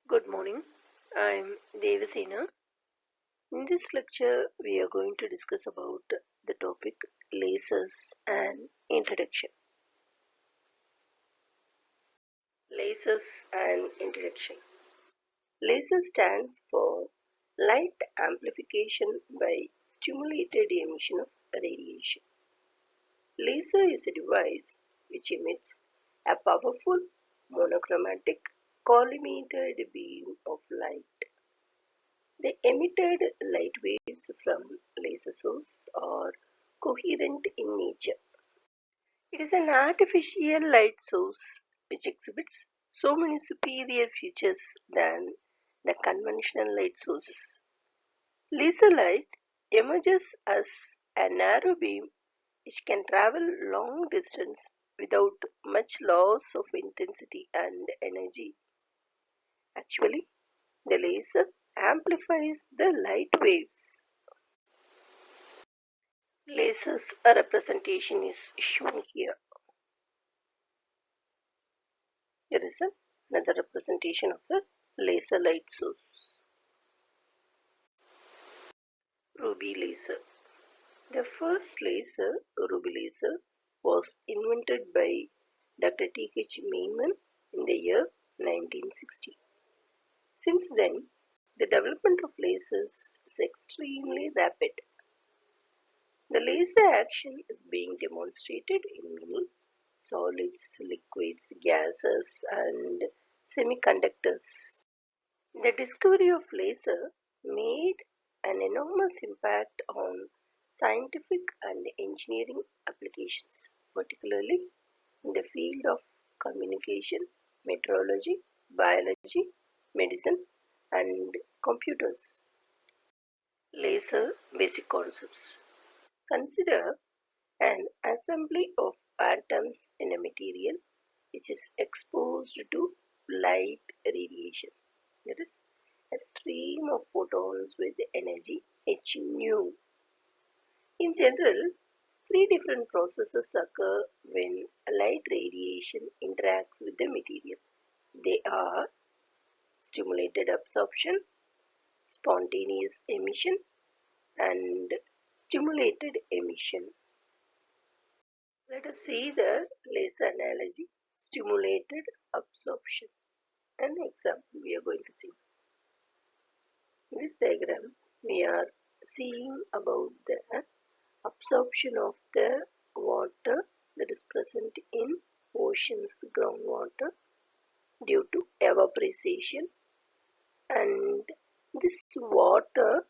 Good morning. I'm Devasena. In this lecture, we are going to discuss about the topic lasers and introduction. Lasers and introduction. Laser stands for light amplification by stimulated emission of radiation. Laser is a device which emits a powerful monochromatic collimated beam of light. The emitted light waves from laser source are coherent in nature. It is an artificial light source which exhibits so many superior features than the conventional light source. Laser light emerges as a narrow beam which can travel long distance without much loss of intensity and energy. Actually, the laser amplifies the light waves. Lasers representation is shown here. Here is another representation of the laser light source. Ruby laser. The first laser, ruby laser, was invented by Dr. T.H. Maiman in the year 1960. Since then, the development of lasers is extremely rapid. The laser action is being demonstrated in many solids, liquids, gases, and semiconductors. The discovery of laser made an enormous impact on scientific and engineering applications, particularly in the field of communication, metrology, biology, medicine, and computers. Laser basic concepts. Consider an assembly of atoms in a material which is exposed to light radiation. That is, a stream of photons with energy h nu. In general, three different processes occur when light radiation interacts with the material. They are stimulated absorption, spontaneous emission, and stimulated emission. Let us see the laser analogy, stimulated absorption. An example we are going to see. In this diagram, we are seeing about the absorption of the water that is present in ocean's groundwater due to evaporation, and this water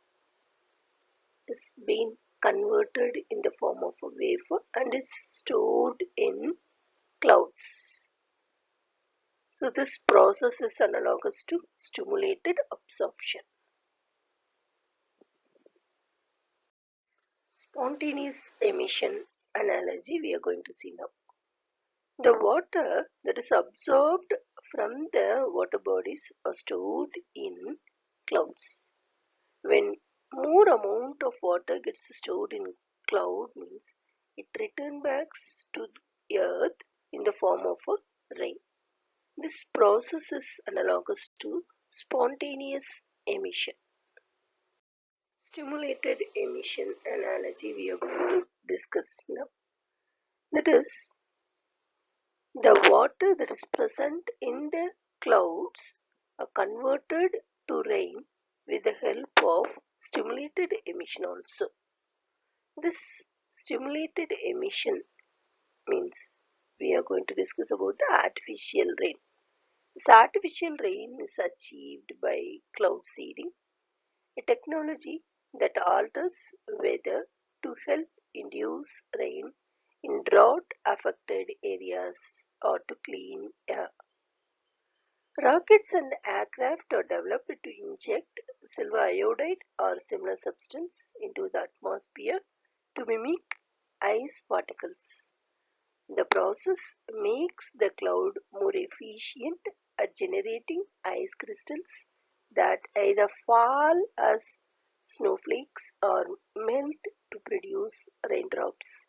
is being converted in the form of a vapor and is stored in clouds. So this process is analogous to stimulated absorption. Spontaneous emission analogy we are going to see now. The water that is absorbed from the water bodies are stored in clouds. When more amount of water gets stored in cloud means it returns back to the earth in the form of a rain. This process is analogous to spontaneous emission. Stimulated emission analogy we are going to discuss now. That is, the water that is present in the clouds are converted to rain with the help of stimulated emission also. This stimulated emission means we are going to discuss about the artificial rain. This artificial rain is achieved by cloud seeding, a technology that alters weather to help induce rain in drought affected areas or to clean air. Rockets and aircraft are developed to inject silver iodide or similar substance into the atmosphere to mimic ice particles. The process makes the cloud more efficient at generating ice crystals that either fall as snowflakes or melt to produce raindrops,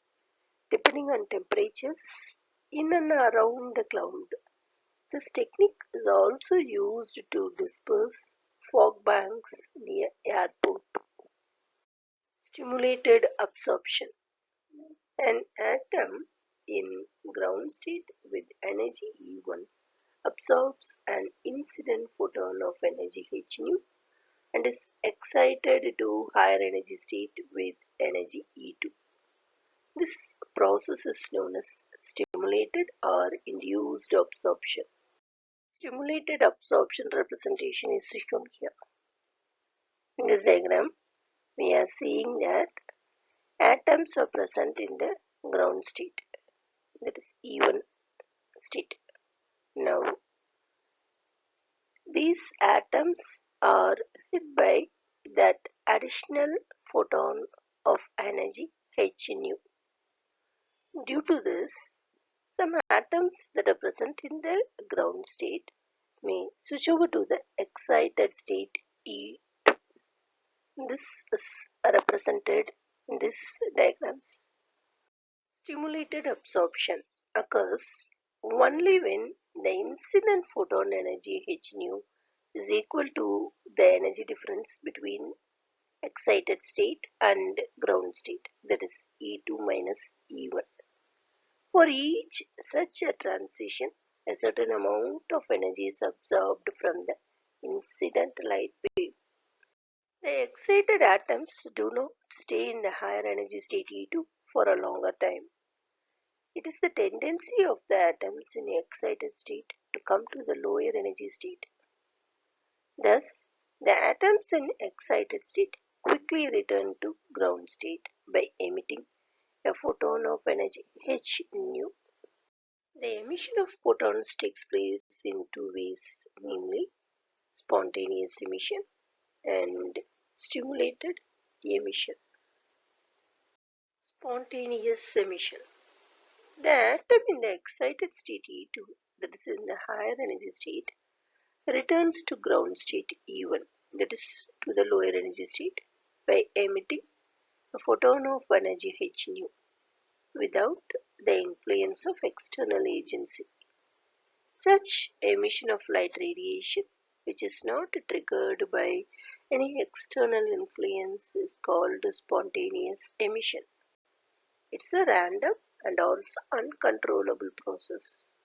depending on temperatures in and around the cloud. This technique is also used to disperse fog banks near airport. Stimulated absorption. An atom in ground state with energy E1 absorbs an incident photon of energy hν and is excited to higher energy state with energy E2. This process is known as stimulated or induced absorption. Stimulated absorption representation is shown here. In this diagram, we are seeing that atoms are present in the ground state, that is E1 state. Now, these atoms are hit by that additional photon of energy hν. Due to this, some atoms that are present in the ground state may switch over to the excited state E. This is represented in these diagrams. Stimulated absorption occurs only when the incident photon energy hν is equal to the energy difference between excited state and ground state, that is E2 minus E1. For each such a transition, a certain amount of energy is absorbed from the incident light wave. The excited atoms do not stay in the higher energy state E2 for a longer time. It is the tendency of the atoms in the excited state to come to the lower energy state. Thus, the atoms in excited state quickly return to ground state by emitting a photon of energy hν. The emission of photons takes place in two ways, namely spontaneous emission and stimulated emission. Spontaneous emission. The atom in the excited state E2, that is in the higher energy state, returns to ground state E1, that is to the lower energy state, by emitting a photon of energy hν without the influence of external agency. Such emission of light radiation, which is not triggered by any external influence, is called spontaneous emission. It's a random and also uncontrollable process.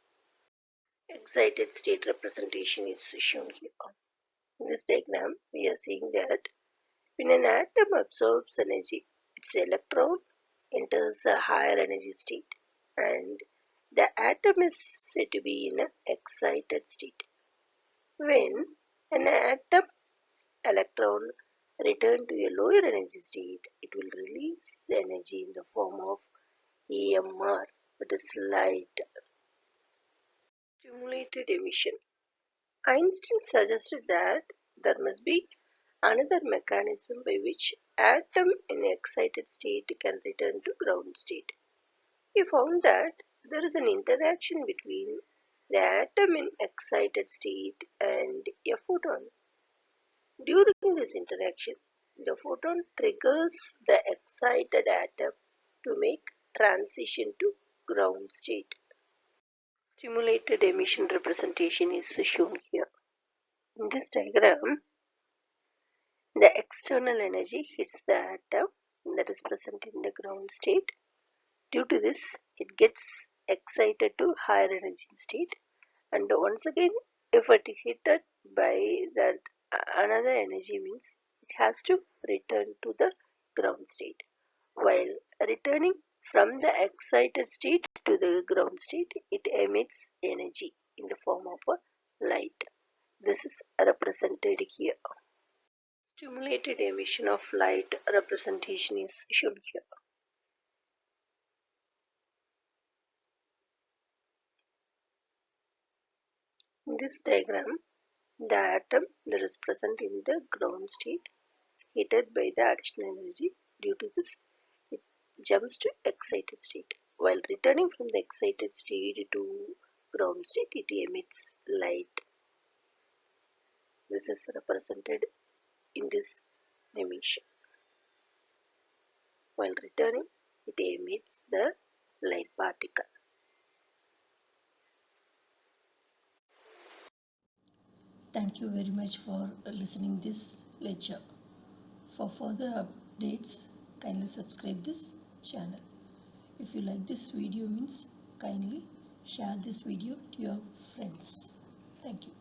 Excited state representation is shown here. In this diagram, we are seeing that when an atom absorbs energy, its electron enters a higher energy state and the atom is said to be in an excited state. When an atom's electron returns to a lower energy state, it will release energy in the form of EMR, that is light. Stimulated emission. Einstein suggested that there must be another mechanism by which atom in excited state can return to ground state. He found that there is an interaction between the atom in excited state and a photon. During this interaction, the photon triggers the excited atom to make transition to ground state. Stimulated emission representation is shown here. In this diagram, the external energy hits the atom that is present in the ground state. Due to this, it gets excited to higher energy state, and once again, if it hit it by that another energy means it has to return to the ground state. While returning from the excited state to the ground state, it emits energy in the form of a light. This is represented here. Stimulated emission of light representation is shown here. In this diagram, the atom that is present in the ground state is heated by the additional energy. Due to this, it jumps to excited state. While returning from the excited state to ground state, it emits light. This is represented in this emission. While returning, it emits the light particle. Thank you very much for listening this lecture. For further updates, kindly subscribe this channel. If you like this video means kindly share this video to your friends. Thank you.